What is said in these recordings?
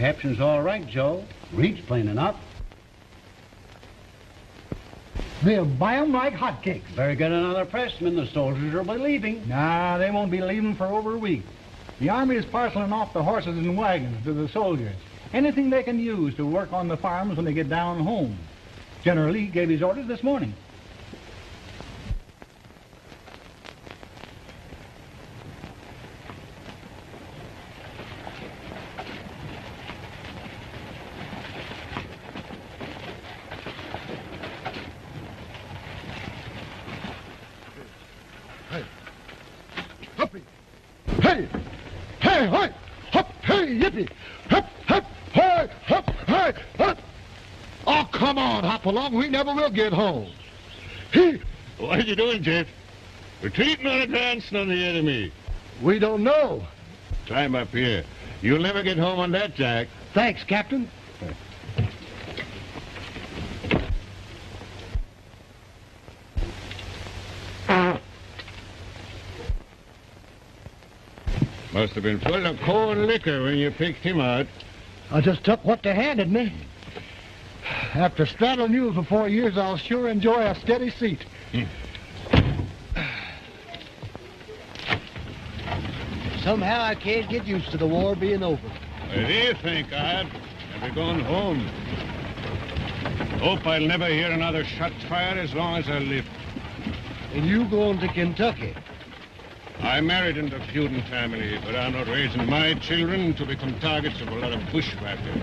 caption's all right, Joe. Reads plain enough. They'll buy 'em like hotcakes. Better get another pressman. The soldiers will be leaving. Nah, they won't be leaving for over a week. The Army is parceling off the horses and wagons to the soldiers. Anything they can use to work on the farms when they get down home. General Lee gave his orders this morning. Hey! Hey, hey! Hop, hey, yippee! Hop, hop, hey, hop, hey, hop! Oh, come on, hop along. We never will get home. He... What are you doing, Jeff? Retreating or advancing on the enemy? We don't know. Climb up here. You'll never get home on that, Jack. Thanks, Captain. Must have been full of cold liquor when you picked him out. I just took what they handed me. After straddling mules for 4 years, I'll sure enjoy a steady seat. Somehow I can't get used to the war being over. What do you think, Art? I'll be going home. Hope I'll never hear another shot fired as long as I live. And you going to Kentucky? I married into a feuding family, but I'm not raising my children to become targets of a lot of bushwhackers.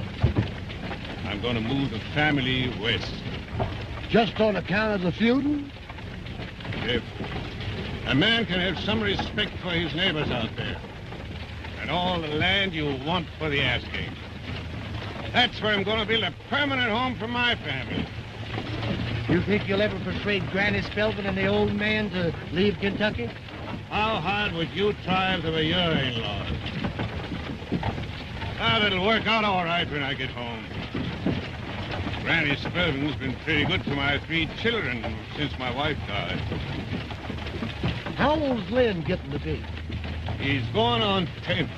I'm going to move the family west. Just on account of the feuding? If a man can have some respect for his neighbors out there, and all the land you want for the asking. That's where I'm going to build a permanent home for my family. You think you'll ever persuade Granny Spelvin and the old man to leave Kentucky? How hard would you try if they were your in-laws? Ah, it'll work out all right when I get home. Granny Spelvin's been pretty good to my 3 children since my wife died. How old's Lynn getting to be? He's going on 10.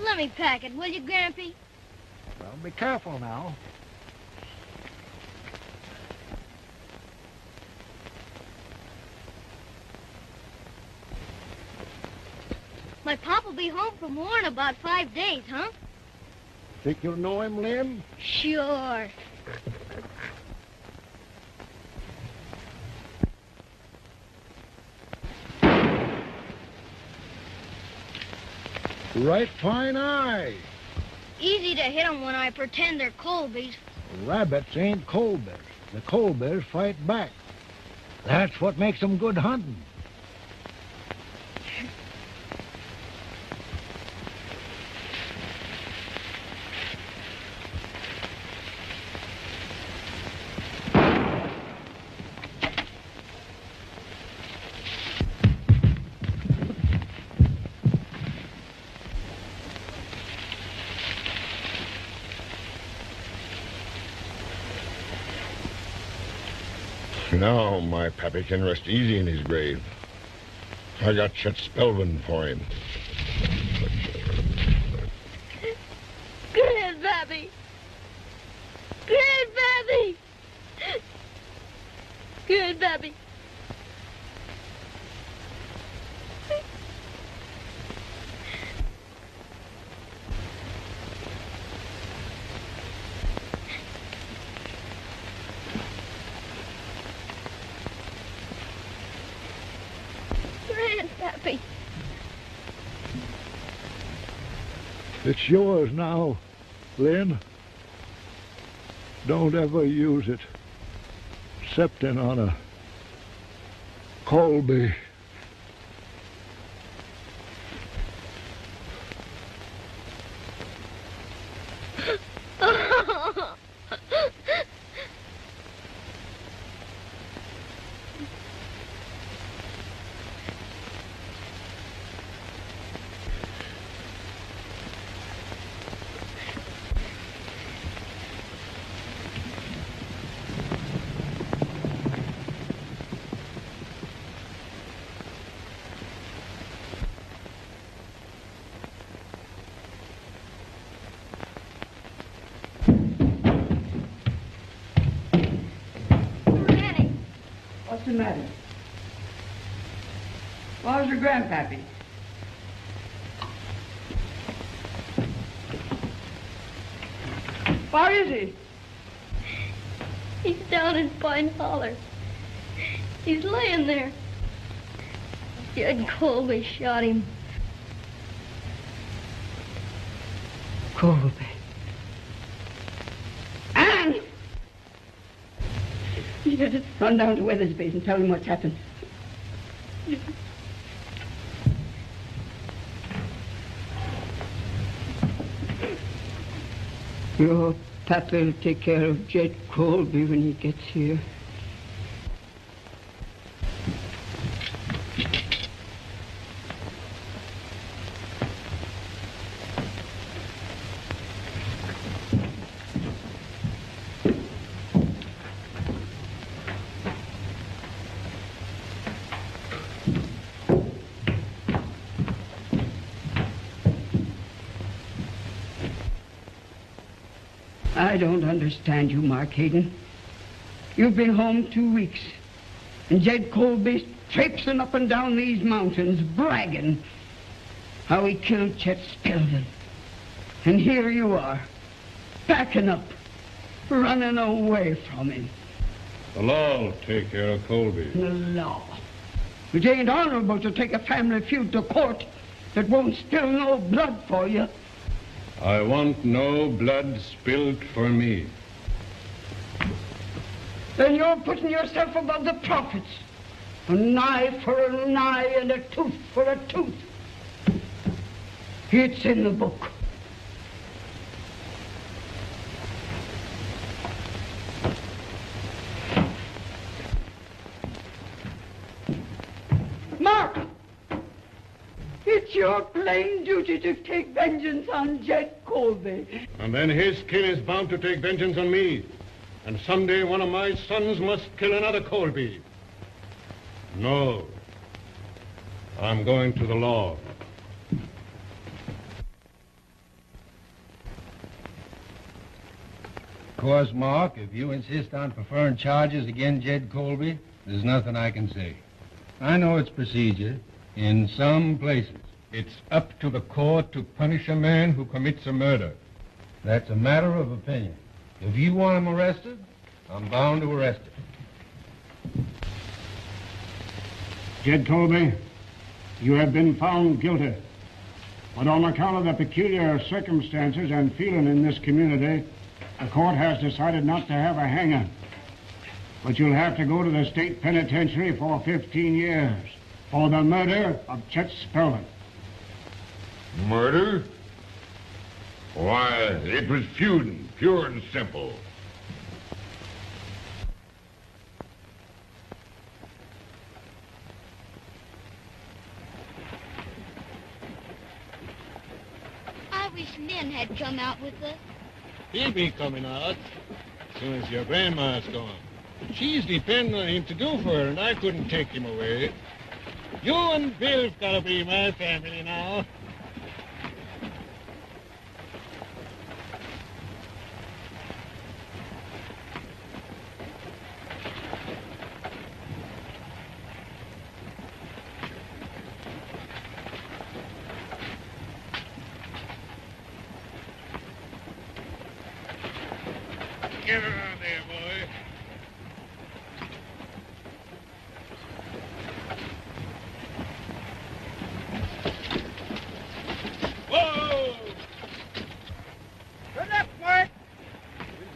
Let me pack it, will you, Grampy? Well, be careful now. My pop will be home from war in about 5 days, huh? Think you'll know him, Lynn? Sure. Right fine eye. Easy to hit 'em when I pretend they're Colbys. Rabbits ain't cold bears. The cold bears fight back. That's what makes them good hunting. Now my pappy can rest easy in his grave. I got Chet Spelvin for him. Grandpappy! Grandpappy! Grandpappy! Grandpappy! It's yours now, Lynn. Don't ever use it, excepting on a Colby. the matter? Where's your grandpappy? Where is he? He's down in Pine Holler. He's laying there. Jed Colby shot him. Colby. Ann! Yes. Run down to Weathersby's and tell him what's happened. Your papa'll take care of Jed Colby when he gets here. I don't understand you, Mark Hayden. You've been home 2 weeks, and Jed Colby's traipsing up and down these mountains, bragging how he killed Chet Spelman. And here you are, backing up, running away from him. The law will take care of Colby. The law. It ain't honorable to take a family feud to court that won't spill no blood for you. I want no blood spilled for me. Then you're putting yourself above the prophets. An eye for an eye and a tooth for a tooth. It's in the book. Mark! It's your plain duty to take vengeance on Jed Colby. And then his kin is bound to take vengeance on me. And someday one of my sons must kill another Colby. No. I'm going to the law. Of course, Mark, if you insist on preferring charges against Jed Colby, there's nothing I can say. I know its procedure. In some places, it's up to the court to punish a man who commits a murder. That's a matter of opinion. If you want him arrested, I'm bound to arrest him. Jed Colby, you have been found guilty. But on account of the peculiar circumstances and feeling in this community, the court has decided not to have a hanger. But you'll have to go to the state penitentiary for 15 years for the murder of Chet Spelman. Murder? Why, it was feuding, pure and simple. I wish Lynn had come out with us. He'll be coming out as soon as your grandma's gone. She's depending on him to do for her, and I couldn't take him away. You and Bill's gotta be my family now. Get around there, boy. Whoa! Good luck, Mark.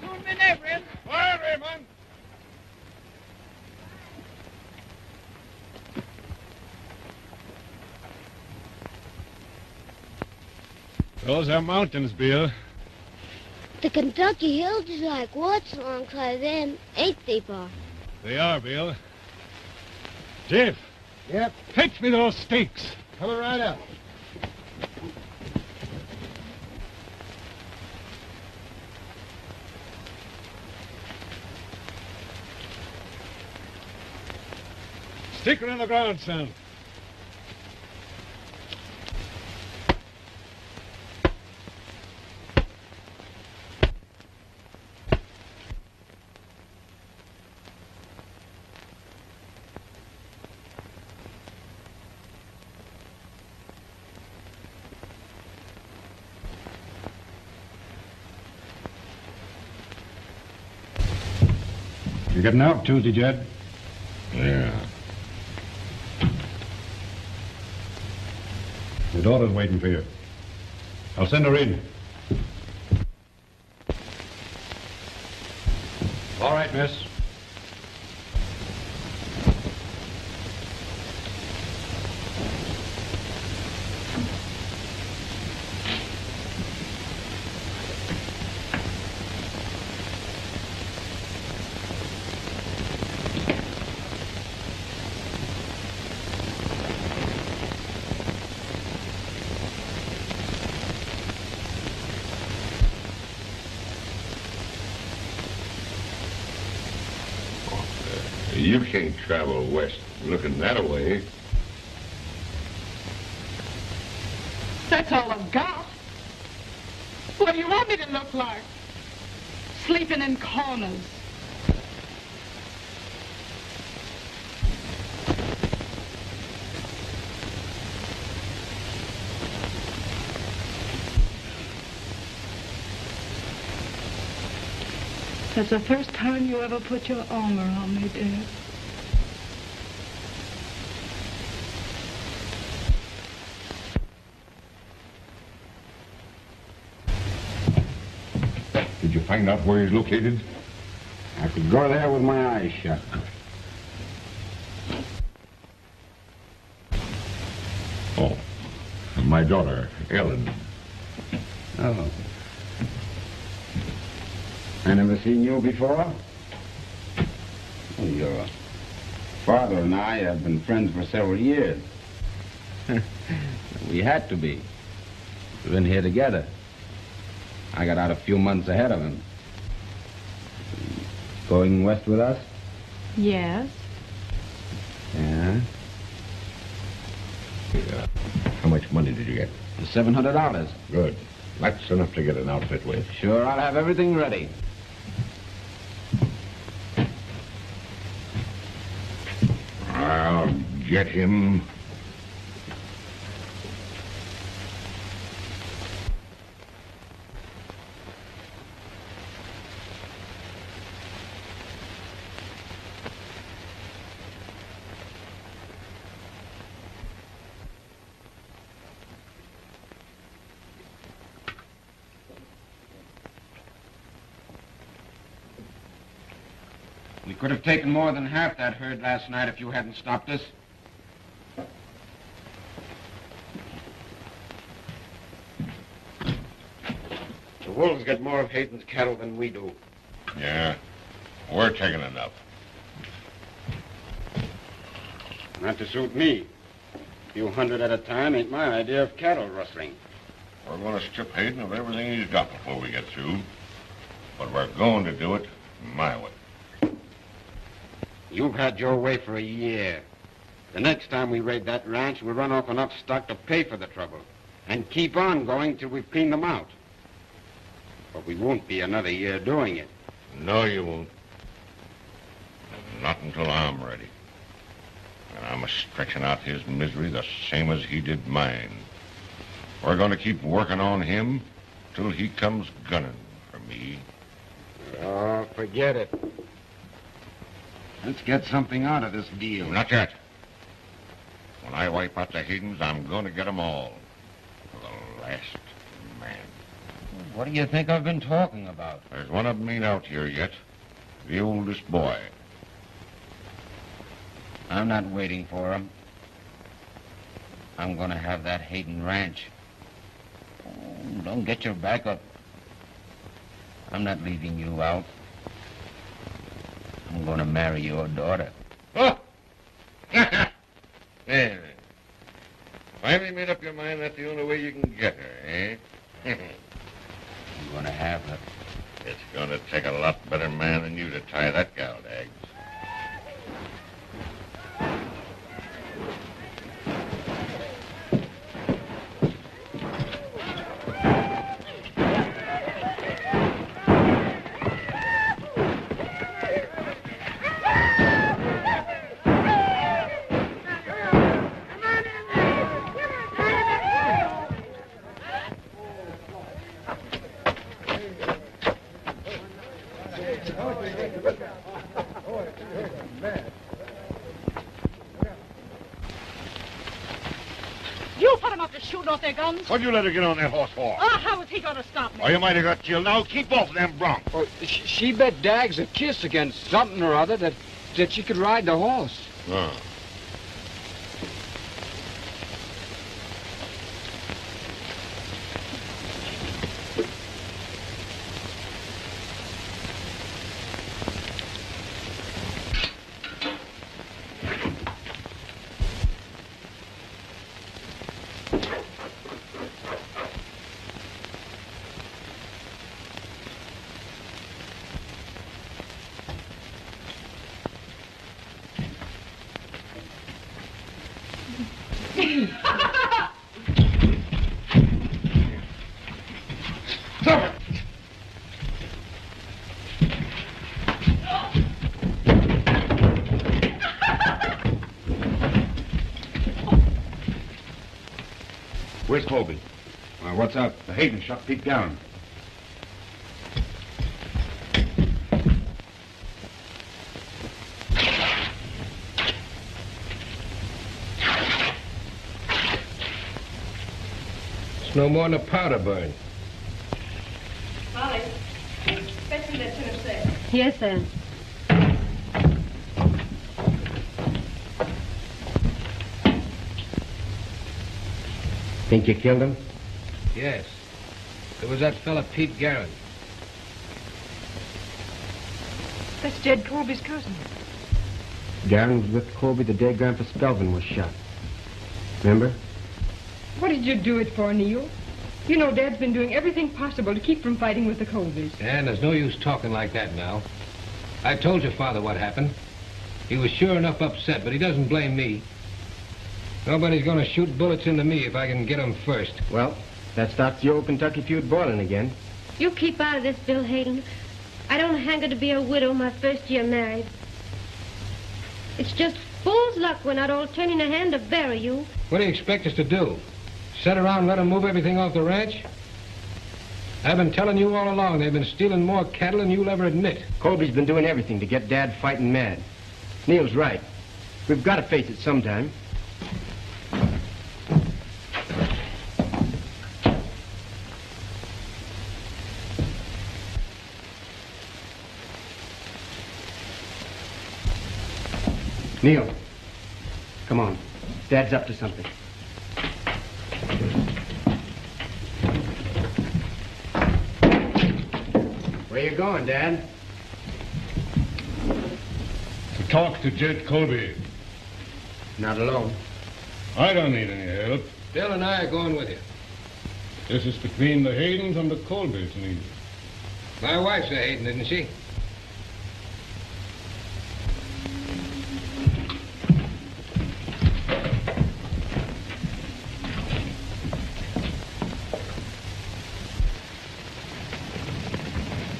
We'll soon be neighboring. Fire, Raymond! Those are mountains, Bill. The Kentucky hills is like woods alongside them, ain't they, Pa? They are, Bill. Jeff. Yep. Fetch me those stakes. Coming right up. Stick her in the ground, son. You getting out Tuesday, Jed? Yeah. Your daughter's waiting for you. I'll send her in. All right, miss. You can't travel west looking that way. That's all I've got. What do you want me to look like? Sleeping in corners. That's the first time you ever put your arm around me, Dad. Did you find out where he's located? I could go there with my eyes shut. Oh, my daughter, Ellen. Oh. I never seen you before? Well, your father and I have been friends for several years. We had to be. We've been here together. I got out a few months ahead of him. Going west with us? Yes. Yeah. How much money did you get? $700. Good. That's enough to get an outfit with. Sure, I'll have everything ready. I'll get him. We could have taken more than half that herd last night if you hadn't stopped us. The wolves get more of Hayden's cattle than we do. Yeah, we're taking enough. Not to suit me. A few hundred at a time ain't my idea of cattle rustling. We're going to strip Hayden of everything he's got before we get through. But we're going to do it my way. You've had your way for a year. The next time we raid that ranch, we'll run off enough stock to pay for the trouble. And keep on going till we've cleaned them out. But we won't be another year doing it. No, you won't. Not until I'm ready. And I'm stretching out his misery the same as he did mine. We're going to keep working on him till he comes gunning for me. Oh, forget it. Let's get something out of this deal. Not yet. When I wipe out the Haydens, I'm going to get them all. To the last man. What do you think I've been talking about? There's one of them ain't out here yet. The oldest boy. I'm not waiting for him. I'm going to have that Hayden ranch. Oh, don't get your back up. I'm not leaving you out. I'm going to marry your daughter. Oh! There. Finally made up your mind that's the only way you can get her, eh? I'm going to have her. It's going to take a lot better man than you to tie that gal to eggs. shooting off their guns? What'd you let her get on that horse for? Oh, how was he going to stop me? Oh, you might have got killed. Now keep off them broncs. Well, she bet Dags a kiss against something or other that she could ride the horse. Oh. Where's Colby? What's up? The Hayden shot Pete down. It's no more than a powder burn. Molly, fetch me that tin of sand. Yes, sir. Think you killed him? Yes. It was that fella Pete Garrett. That's Jed Colby's cousin. Darren was with Colby the day Grandpa Spelvin was shot. Remember? What did you do it for, Neil? You know Dad's been doing everything possible to keep from fighting with the Colbys. And there's no use talking like that now. I told your father what happened. He was sure enough upset, but he doesn't blame me. Nobody's going to shoot bullets into me if I can get them first. Well, that starts the old Kentucky feud boiling again. You keep out of this, Bill Hayden. I don't hanker to be a widow my first year married. It's just fool's luck we're not all turning a hand to bury you. What do you expect us to do? Sit around and let them move everything off the ranch? I've been telling you all along they've been stealing more cattle than you'll ever admit. Colby's been doing everything to get Dad fighting mad. Neil's right. We've got to face it sometime. Neil, come on. Dad's up to something. Where you going, Dad? To talk to Jed Colby. Not alone. I don't need any help. Bill and I are going with you. This is between the Haydens and the Colbys, Neil. My wife's a Hayden, isn't she?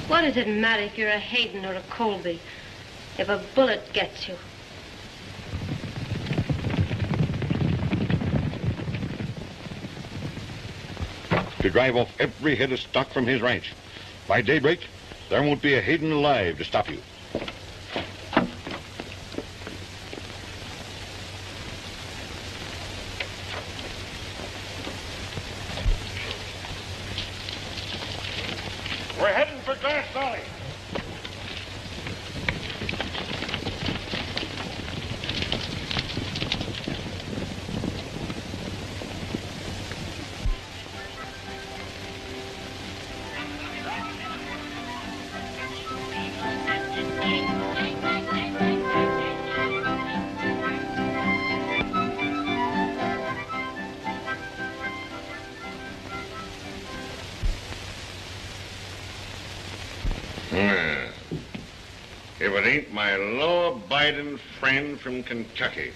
What does it matter if you're a Hayden or a Colby? If a bullet gets you. To drive off every head of stock from his ranch. By daybreak, there won't be a Hayden alive to stop you. We're heading for Glass Valley. If it ain't my law-abiding friend from Kentucky.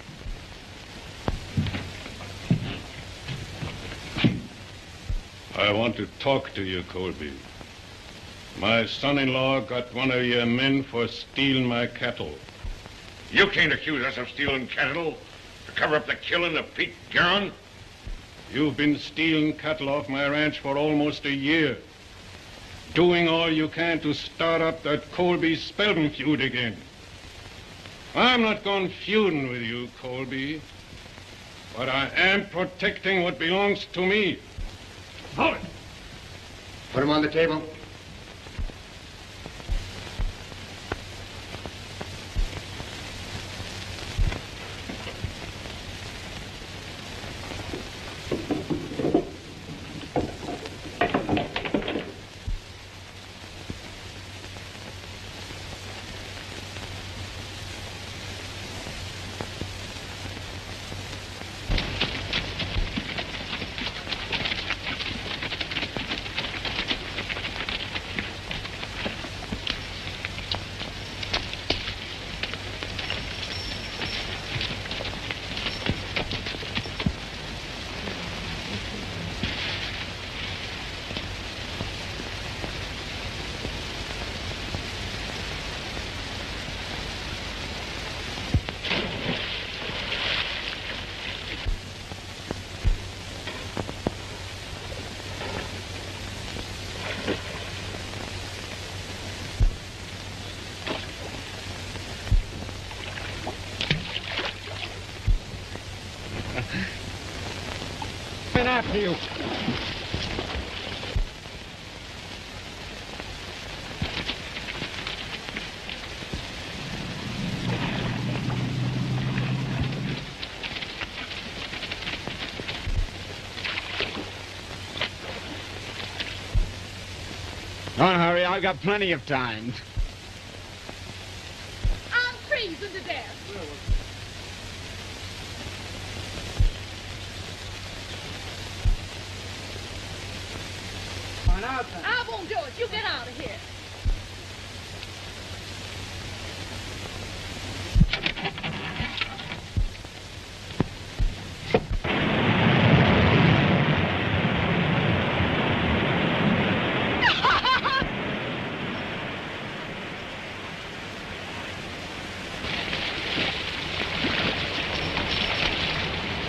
I want to talk to you, Colby. My son-in-law got one of your men for stealing my cattle. You can't accuse us of stealing cattle to cover up the killing of Pete Garrett. You've been stealing cattle off my ranch for almost a year. Doing all you can to start up that Colby-Spelvin feud again. I'm not going feuding with you, Colby. But I am protecting what belongs to me. Hold it. Put him on the table. After you. Don't hurry, I've got plenty of time. I'm freezing to death. I won't do it. You get out of here.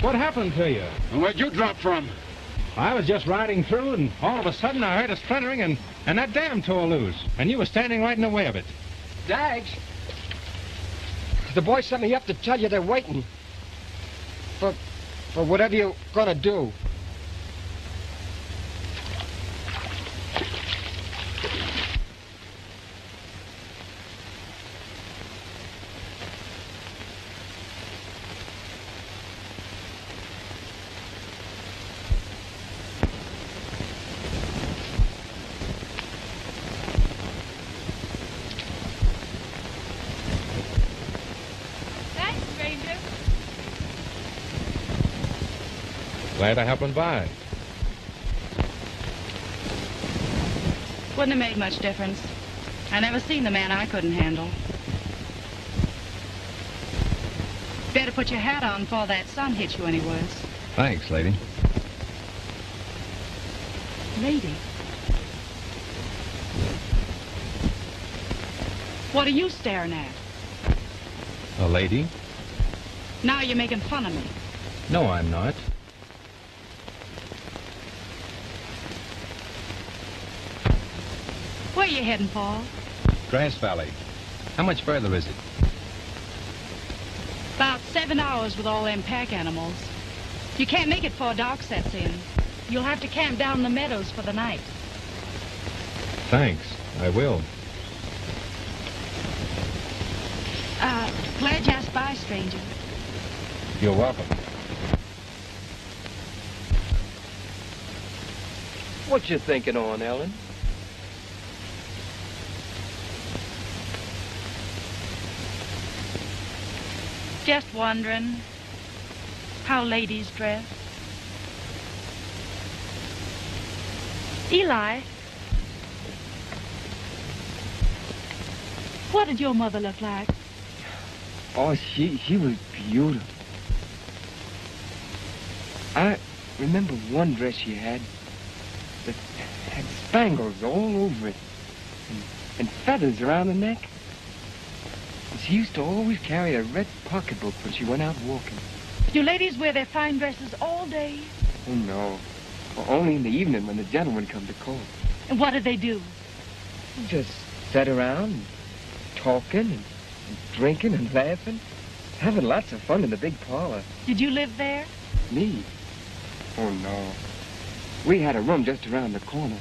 What happened to you? And where'd you drop from? I was just riding through, and all of a sudden I heard a splintering, and that dam tore loose. And you were standing right in the way of it. Dags, the boy sent me up to tell you they're waiting. For whatever you're gonna do. Glad I happened by. Wouldn't have made much difference. I never seen the man I couldn't handle. Better put your hat on before that sun hits you any worse. Thanks, lady. Lady? What are you staring at? A lady? Now you're making fun of me. No, I'm not. Where you heading, Paul? Grass Valley. How much further is it? About 7 hours with all them pack animals. You can't make it before dark sets in. You'll have to camp down in the meadows for the night. Thanks. I will. Glad you asked by, stranger. You're welcome. What you thinking on, Ellen? Just wondering how ladies dress. Eli, what did your mother look like? Oh, she was beautiful. I remember one dress she had that had spangles all over it and feathers around the neck. And she used to always carry a red pocketbook when she went out walking. Do ladies wear their fine dresses all day? Oh, no. Only in the evening when the gentlemen come to call. And what do they do? Just sit around talking and drinking and laughing, having lots of fun in the big parlor. Did you live there? Me? Oh, no. We had a room just around the corner.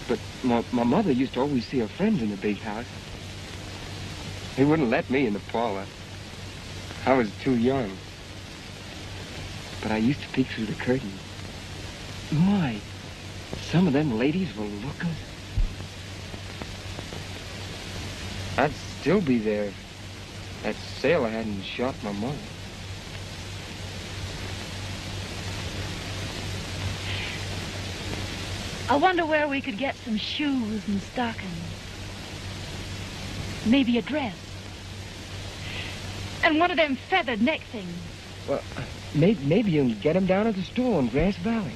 But my mother used to always see her friends in the big house. They wouldn't let me in the parlor. I was too young. But I used to peek through the curtain. My, some of them ladies were looking. I'd still be there if that sailor hadn't shot my mother. I wonder where we could get some shoes and stockings. Maybe a dress. And one of them feathered neck things. Well, maybe you can get them down at the store in Grass Valley.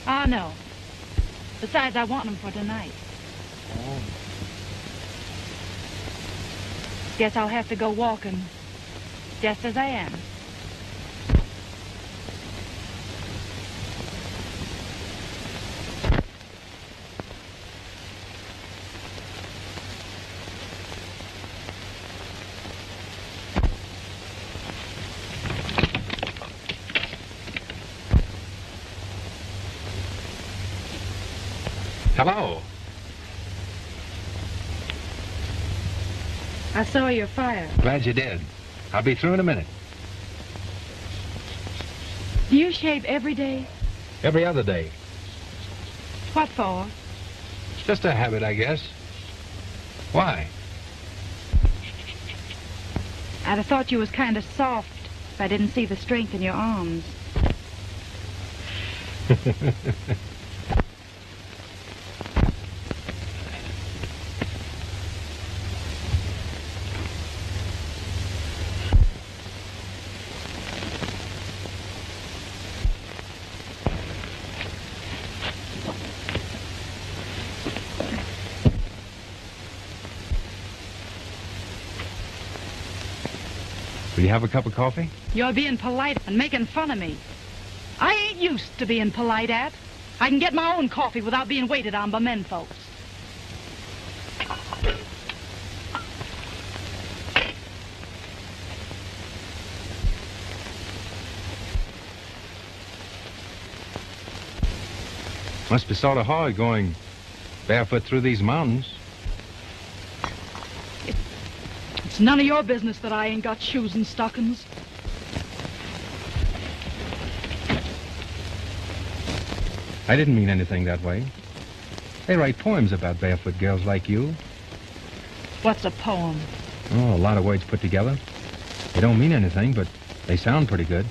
Oh, no. Besides, I want them for tonight. Oh. Guess I'll have to go walking just as I am. Hello. I saw your fire. Glad you did. I'll be through in a minute. Do you shave every day? Every other day. What for? Just a habit, I guess. Why? I'd have thought you was kind of soft if I didn't see the strength in your arms. Will you have a cup of coffee? You're being polite and making fun of me. I ain't used to being polite at. I can get my own coffee without being waited on by men folks. Must be sort of hard going barefoot through these mountains. It's none of your business that I ain't got shoes and stockings. I didn't mean anything that way. They write poems about barefoot girls like you. What's a poem? Oh, a lot of words put together. They don't mean anything, but they sound pretty good.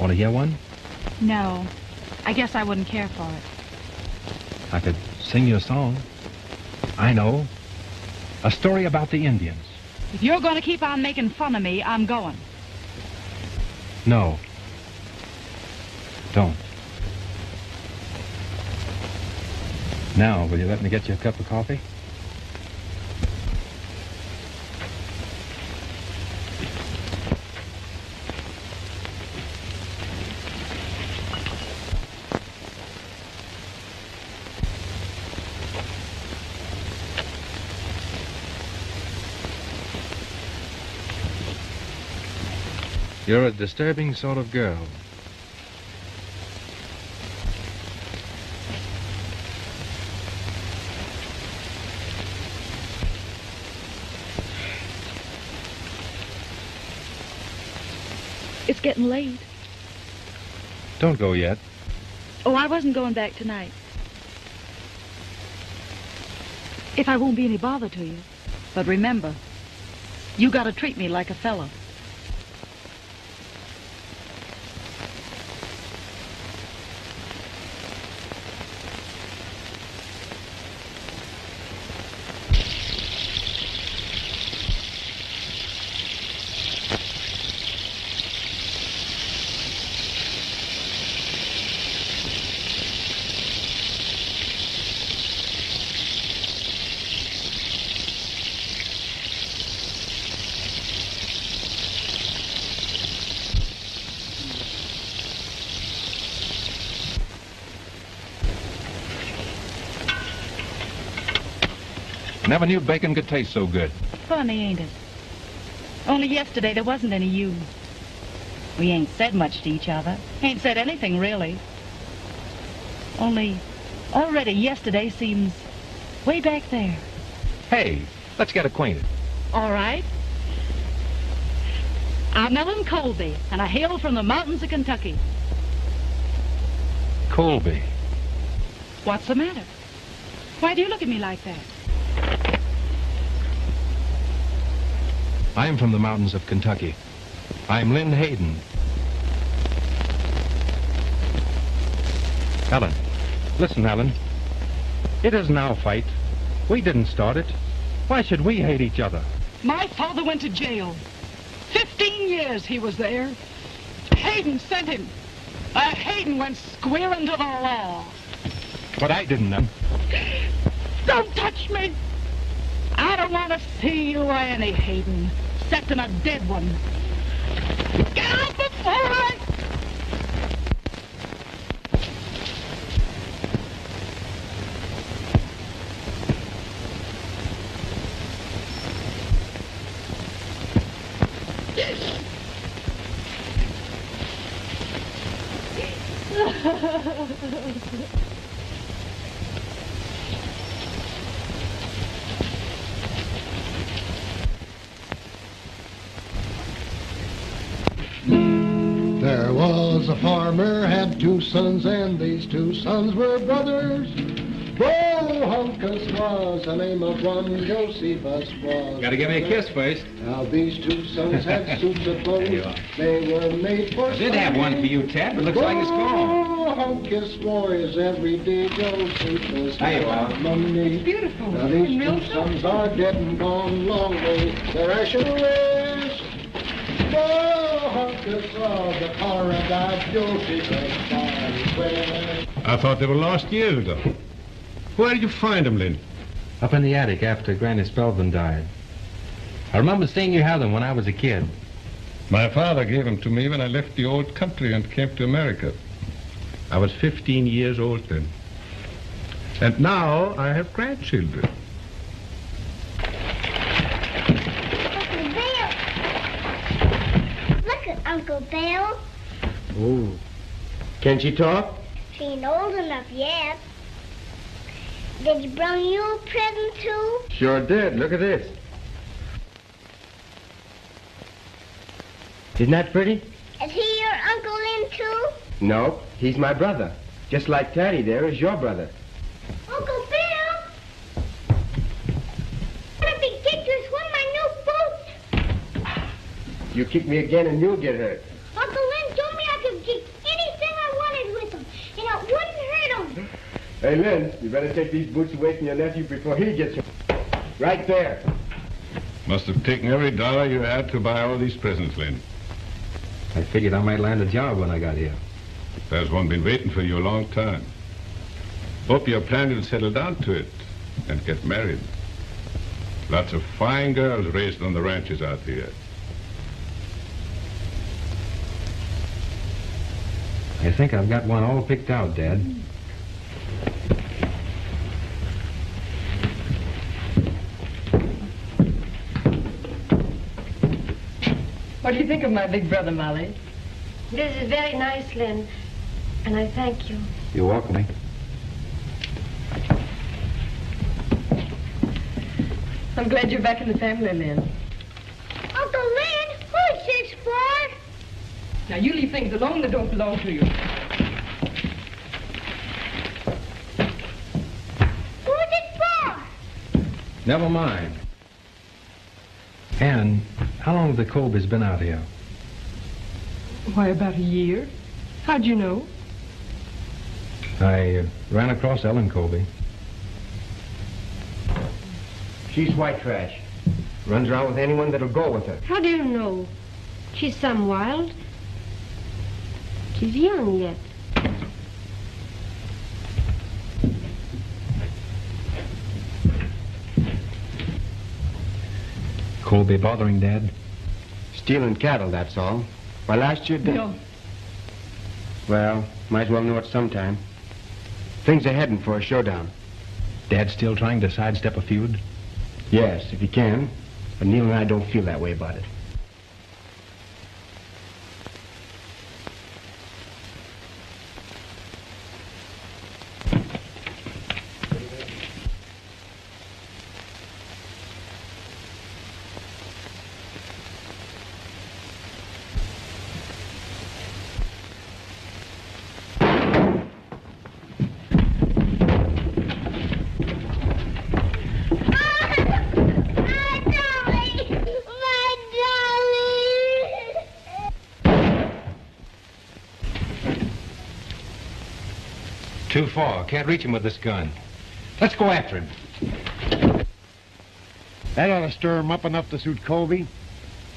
Want to hear one? No. I guess I wouldn't care for it. I could sing you a song. I know. A story about the Indians. If you're going to keep on making fun of me, I'm going. No. Don't. Now, will you let me get you a cup of coffee? You're a disturbing sort of girl. It's getting late. Don't go yet. Oh, I wasn't going back tonight. If I won't be any bother to you. But remember, you gotta treat me like a fellow. Never knew bacon could taste so good. Funny, ain't it? Only yesterday there wasn't any you. We ain't said much to each other. Ain't said anything, really. Only, already yesterday seems way back there. Hey, let's get acquainted. All right. I'm Ellen Colby, and I hail from the mountains of Kentucky. Colby. What's the matter? Why do you look at me like that? I'm from the mountains of Kentucky. I'm Lynn Hayden. Ellen. Listen, Ellen. It isn't our fight. We didn't start it. Why should we hate each other? My father went to jail. 15 years he was there. Hayden sent him. Hayden went square into the law. But I didn't know. Don't touch me. I don't want to see you or any Hayden, except in a dead one. Get out before I... There was a farmer, had 2 sons, and these 2 sons were brothers. Bohunkus was the name of one, Josephus was. Gotta give me a kiss first. Now these 2 sons had suits of clothes. They were made for I did have one for you, Ted, but looks like it's gone. Bohunkus wore his everyday Josephus. There you are. Money. Beautiful. Now these 2 sons are dead and gone long way. Their ashes is Bohunkus of the paradise Josephus died. I thought they were lost years ago. Where did you find them, Lynn? Up in the attic after Granny Spelvin died. I remember seeing you have them when I was a kid. My father gave them to me when I left the old country and came to America. I was 15 years old then. And now I have grandchildren. Uncle Bill! Look at Uncle Bill. Oh. Can she talk? She ain't old enough yet. Did you bring you a present, too? Sure did. Look at this. Isn't that pretty? Is he your Uncle Lynn, too? No, he's my brother. Just like Taddy there is your brother. Uncle Bill! What a big pictures with my new boots! You kick me again and you'll get hurt. Uncle Lynn told me I could get anything I wanted with them, and it wouldn't hurt him. Hey, Lynn, you better take these boots away from your nephew before he gets hurt. Right there. Must have taken every dollar you had to buy all these presents, Lynn. I figured I might land a job when I got here. There's one been waiting for you a long time. Hope you're planning to settle down to it and get married. Lots of fine girls raised on the ranches out here. I think I've got one all picked out, Dad. What do you think of my big brother, Molly? This is very nice, Lynn, and I thank you. You're welcome. I'm glad you're back in the family, Lynn. Uncle Lynn, who's this for? Now, you leave things alone that don't belong to you. Who's it for? Never mind. Ann, how long have the Colbys been out here? Why, about a year. How'd you know? I ran across Ellen Colby. She's white trash. Runs around with anyone that'll go with her. How do you know? She's some wild. She's young yet. Colby bothering Dad? Stealing cattle, that's all. Why, last year, No. Well, might as well know it sometime. Things are heading for a showdown. Dad still trying to sidestep a feud? Yes, if he can. But Neil and I don't feel that way about it. Too far. Can't reach him with this gun. Let's go after him. That ought to stir him up enough to suit Colby.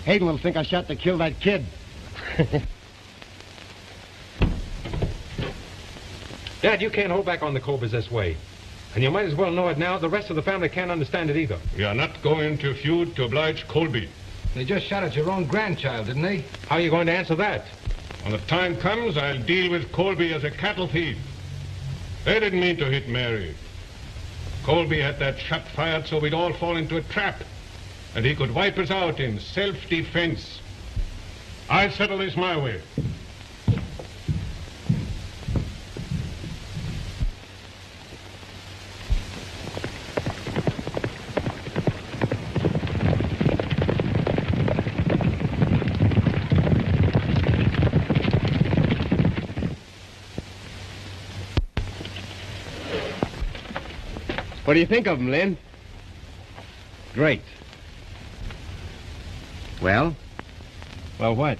Hayden will think I shot to kill that kid. Dad, you can't hold back on the Colbys this way. And you might as well know it now. The rest of the family can't understand it either. We are not going to feud to oblige Colby. They just shot at your own grandchild, didn't they? How are you going to answer that? When the time comes, I'll deal with Colby as a cattle thief. They didn't mean to hit Mary. Colby had that shot fired so we'd all fall into a trap, and he could wipe us out in self-defense. I'll settle this my way. What do you think of him, Lynn? Great. Well? Well, what?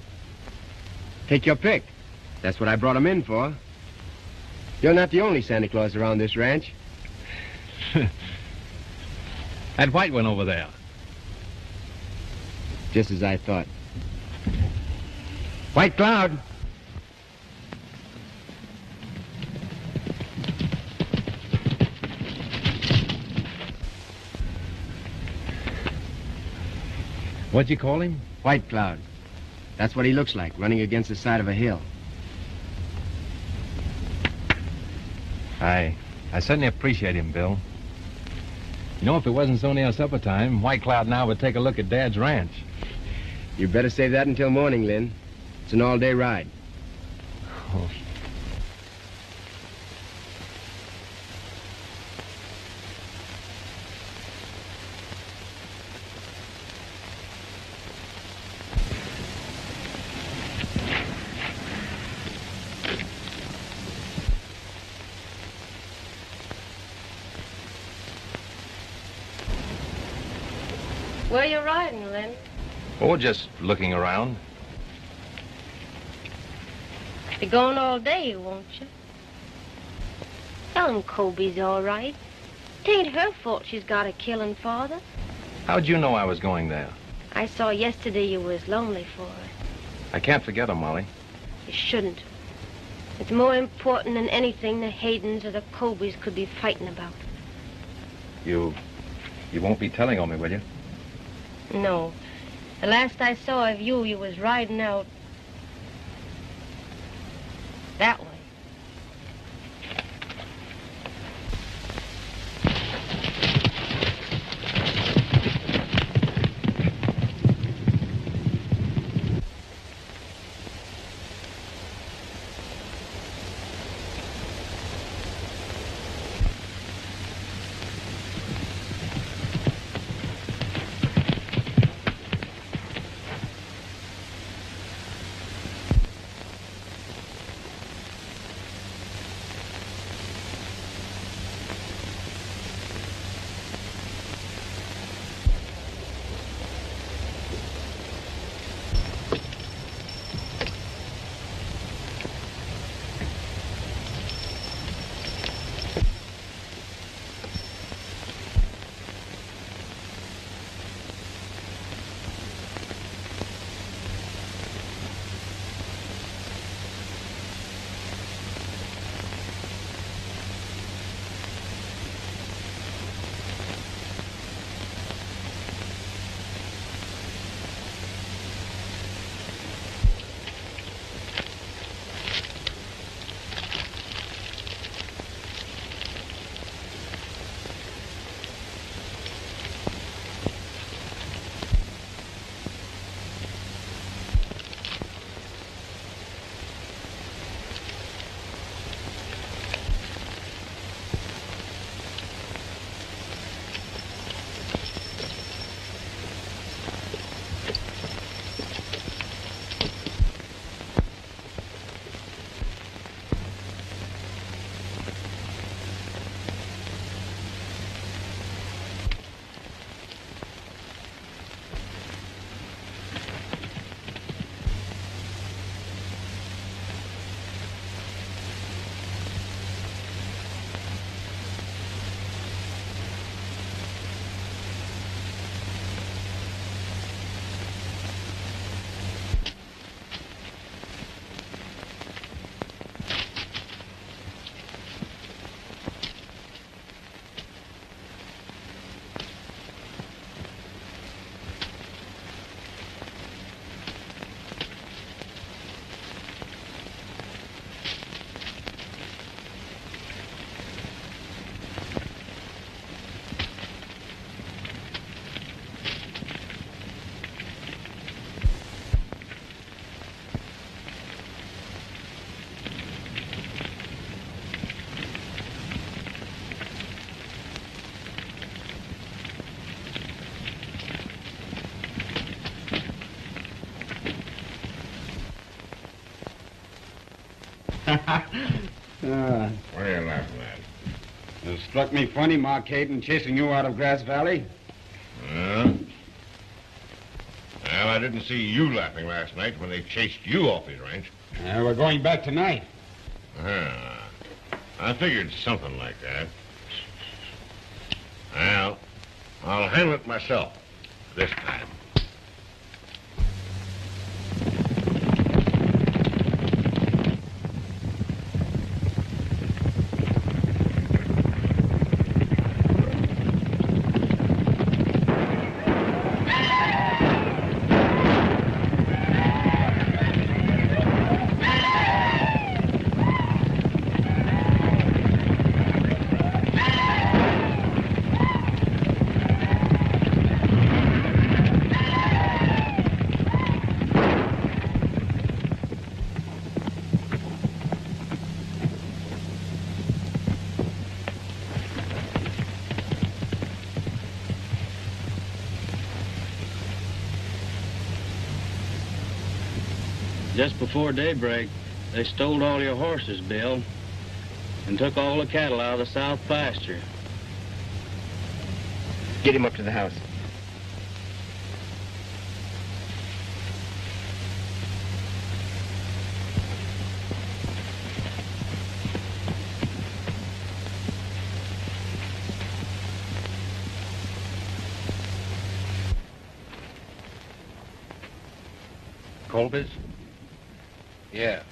Take your pick. That's what I brought him in for. You're not the only Santa Claus around this ranch. That white one over there. Just as I thought. White Cloud. What'd you call him? White Cloud. That's what he looks like, running against the side of a hill. I certainly appreciate him, Bill. You know, if it wasn't so near supper time, White Cloud and I would take a look at Dad's ranch. You better save that until morning, Lynn. It's an all-day ride. Oh. Where you riding, Lynn? Oh, just looking around. Be going all day, won't you? Tell him Colby's all right. It ain't her fault she's got a killing father. How'd you know I was going there? I saw yesterday you was lonely for her. I can't forget her, Molly. You shouldn't. It's more important than anything the Haydens or the Colbys could be fighting about. You won't be telling on me, will you? No. The last I saw of you, you was riding out that way. What are you laughing at? It struck me funny, Mark Hayden, chasing you out of Grass Valley. Well, I didn't see you laughing last night when they chased you off his ranch. We're going back tonight. I figured something like that. Well, I'll handle it myself this time. Just before daybreak, they stole all your horses, Bill, and took all the cattle out of the south pasture. Get him up to the house. Colby's? Yeah.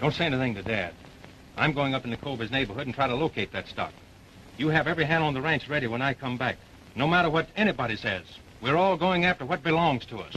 Don't say anything to Dad. I'm going up into Colby's neighborhood and try to locate that stock. You have every hand on the ranch ready when I come back. No matter what anybody says, we're all going after what belongs to us.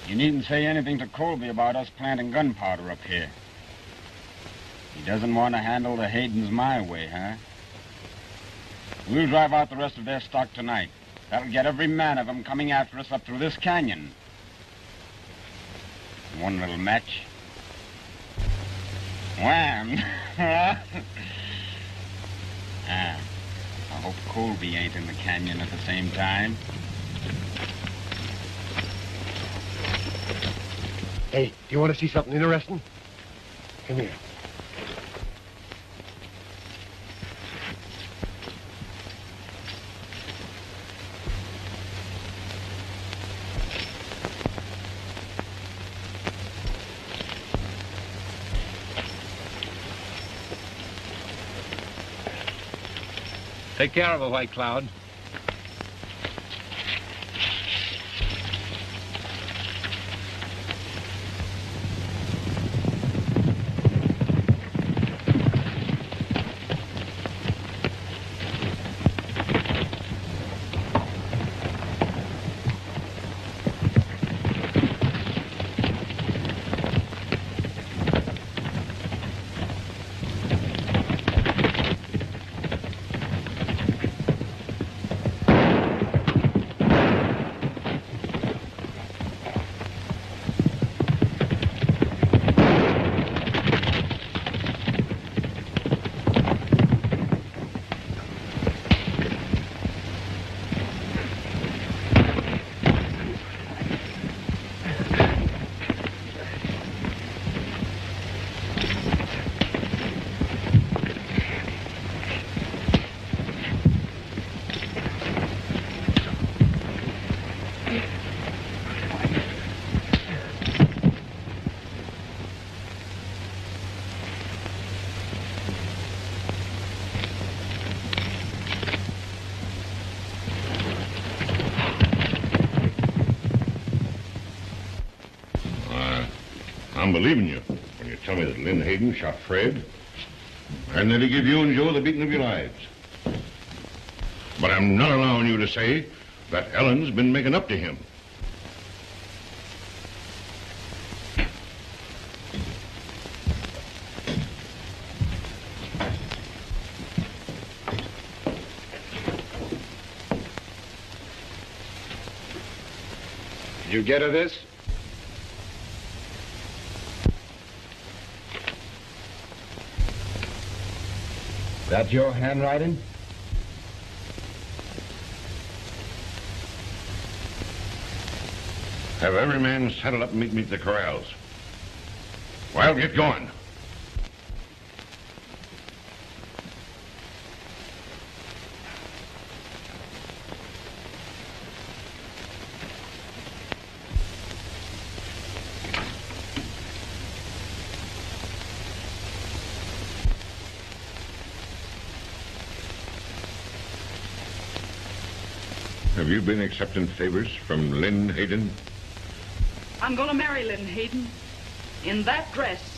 You needn't say anything to Colby about us planting gunpowder up here. He doesn't want to handle the Haydens my way, huh? We'll drive out the rest of their stock tonight. That'll get every man of them coming after us up through this canyon. One little match. Wham! I hope Colby ain't in the canyon at the same time. Hey, do you want to see something interesting? Come here. Take care of it, White Cloud. believing you when you tell me that Lynn Hayden shot Fred and that he gave you and Joe the beating of your lives. But I'm not allowing you to say that Ellen's been making up to him. Did you get her this? That your handwriting? Have every man saddle up and meet me at the corrals. Well, get going. Have you been accepting favors from Lynn Hayden? I'm going to marry Lynn Hayden in that dress.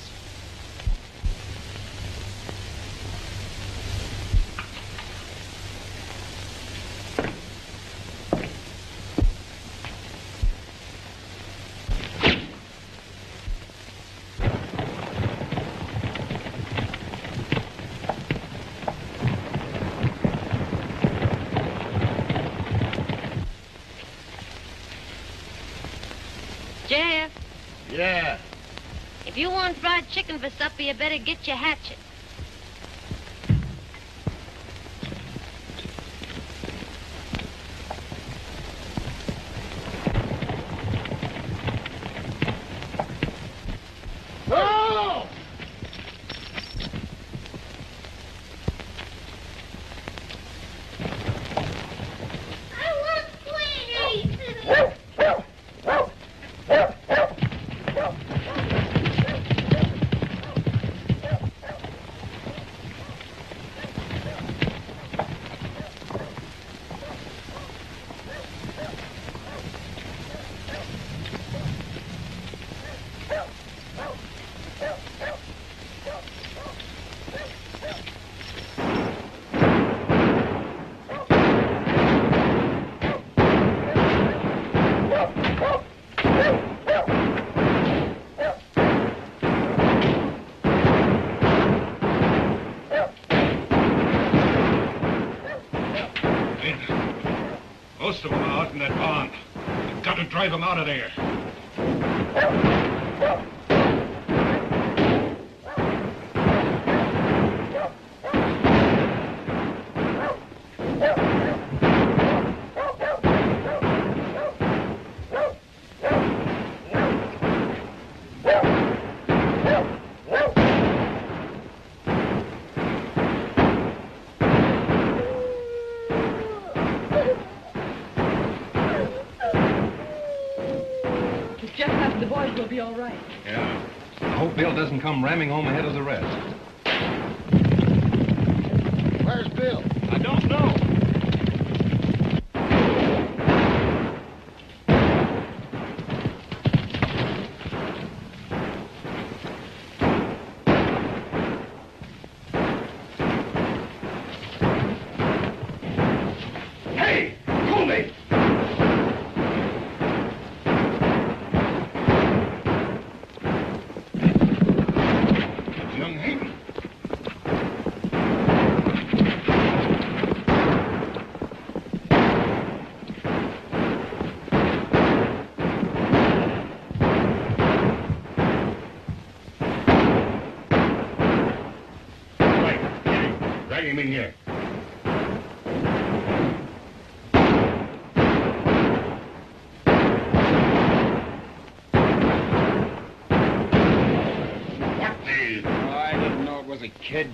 Jeff, Yeah. if you want fried chicken for supper, you better get your hatchet. Oh! Most of them are out in that barn. You've got to drive them out of there. If Jeff has the boys, we'll be all right. Yeah. I hope Bill doesn't come ramming home ahead of the rest. Where's Bill? I don't know. Hey! Colby! Young Hayden. Right, get him. Drag him in here. What the? Oh, I didn't know it was a kid.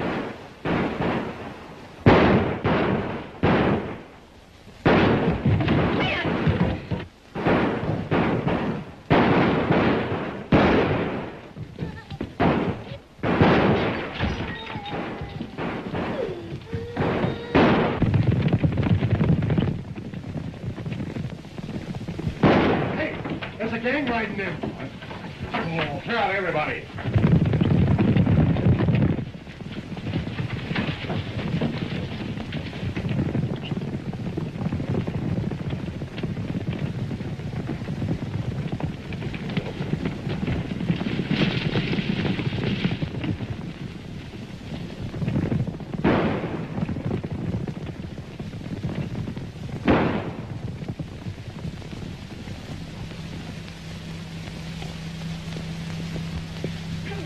Hey, there's a gang riding in. Oh, Clear out, everybody.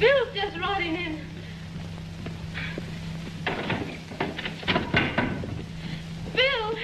Bill's just riding in. Bill!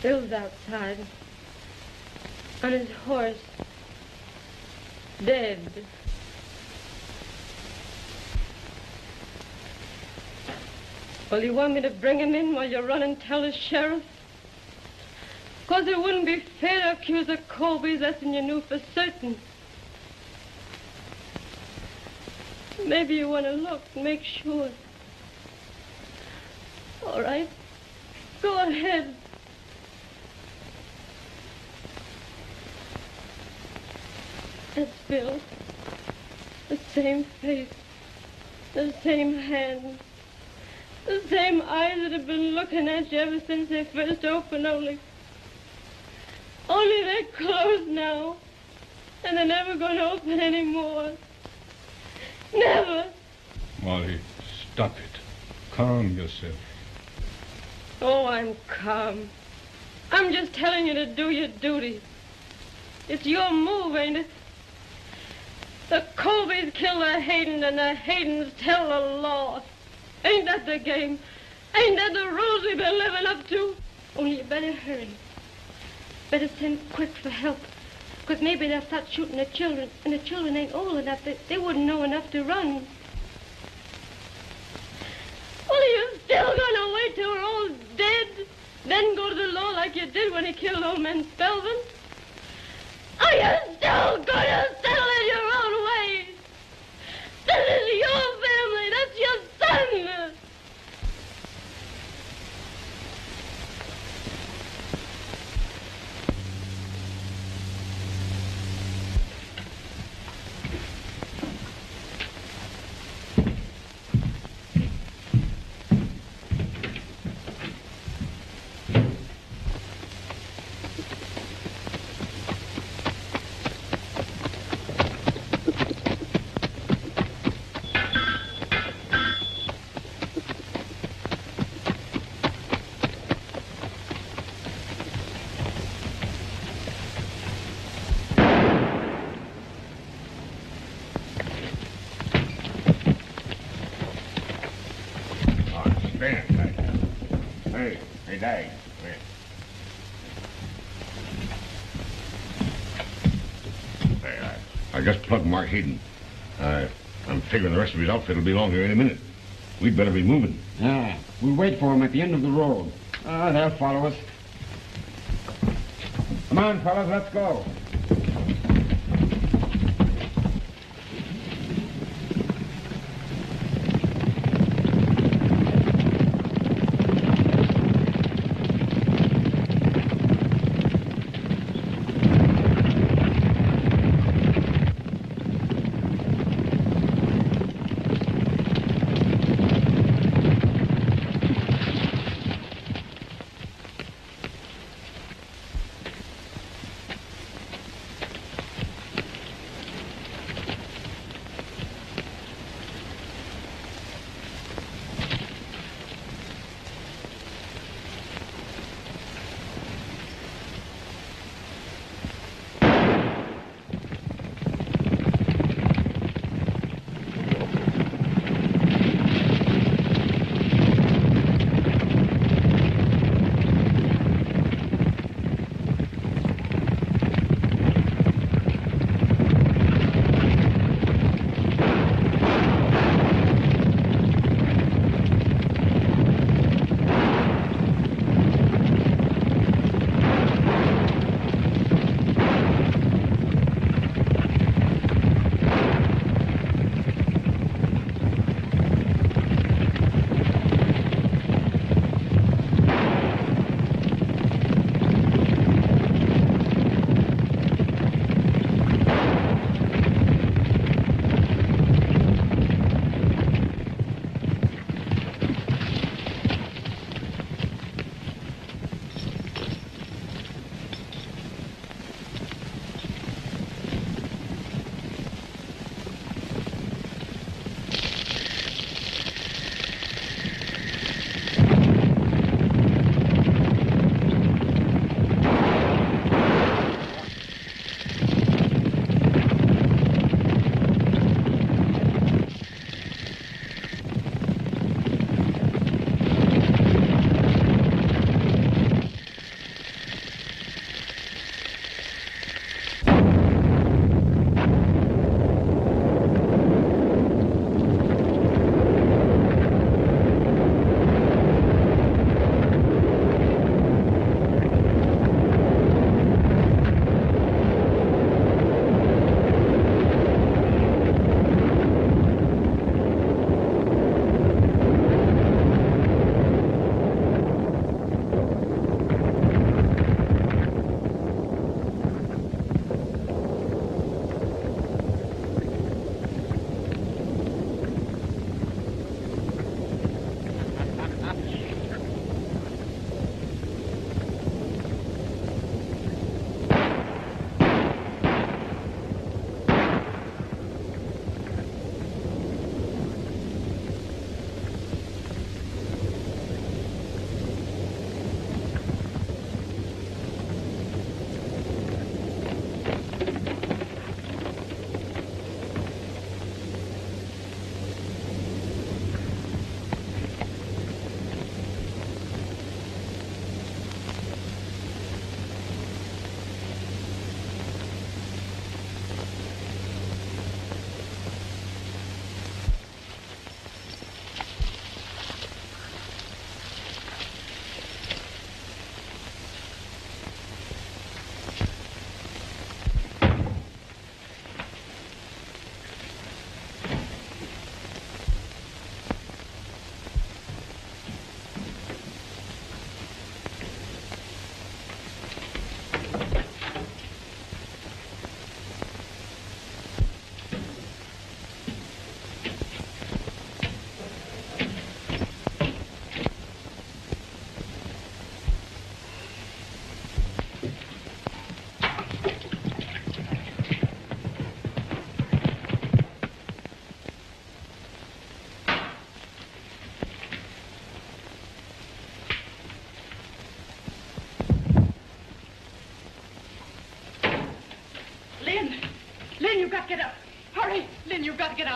Bill's outside. On his horse. Dead. Well, you want me to bring him in while you run and tell the sheriff? 'Cause it wouldn't be fair to accuse the Colbys less than you knew for certain. Maybe you want to look and make sure. All right. Go ahead. That's Bill. The same face. The same hands. The same eyes that have been looking at you ever since they first opened, only they're closed now. And they're never going to open anymore. Never. Molly, stop it. Calm yourself. Oh, I'm calm. I'm just telling you to do your duty. It's your move, ain't it? The Colbys kill the Hayden and the Haydens tell the law. Ain't that the game? Ain't that the rules we've been living up to? Only you better hurry. Better send quick for help. 'Cause maybe they'll start shooting the children, and the children ain't old enough. They wouldn't know enough to run. Well, are you still gonna wait till we're all dead? Then go to the law like you did when he killed old man Spelvin? Are you still gonna settle it your own way? This is your family. That's your son. Hey, Dag. Hey, I just plugged Mark Hayden. I'm figuring the rest of his outfit will be along here any minute. We'd better be moving. Yeah, we'll wait for him at the end of the road. They'll follow us. Come on, fellas, let's go.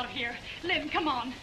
out of here. Lynn, come on.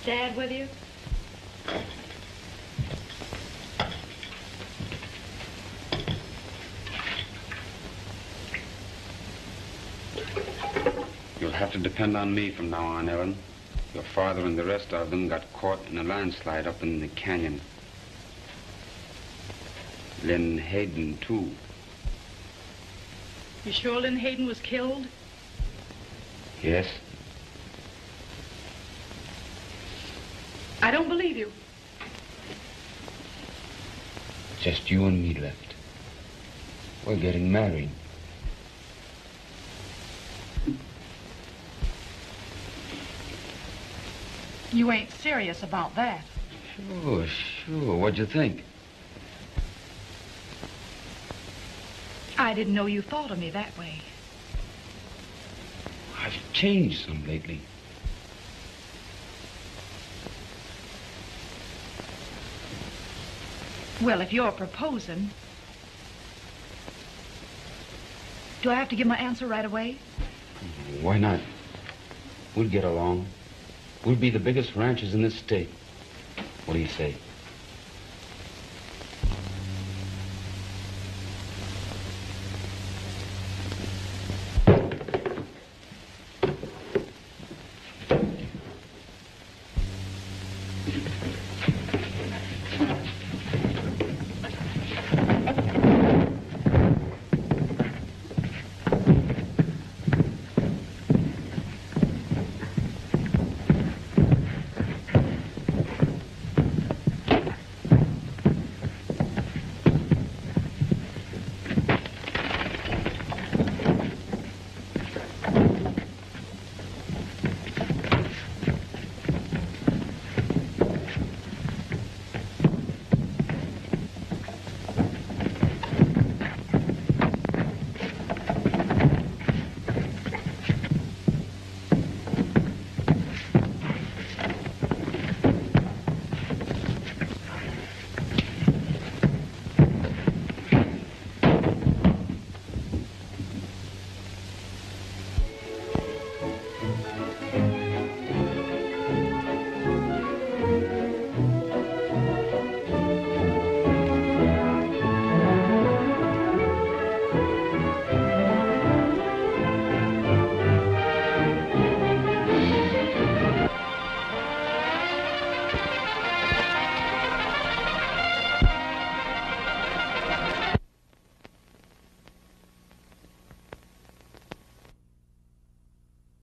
Dad with you? You'll have to depend on me from now on, Ellen. Your father and the rest of them got caught in a landslide up in the canyon. Lynn Hayden, too. You sure Lynn Hayden was killed? Yes? I don't believe you. Just you and me left. We're getting married. You ain't serious about that. Sure. What'd you think? I didn't know you thought of me that way. I've changed some lately. Well, if you're proposing, do I have to give my answer right away? Why not? We'll get along. We'll be the biggest ranchers in this state. What do you say?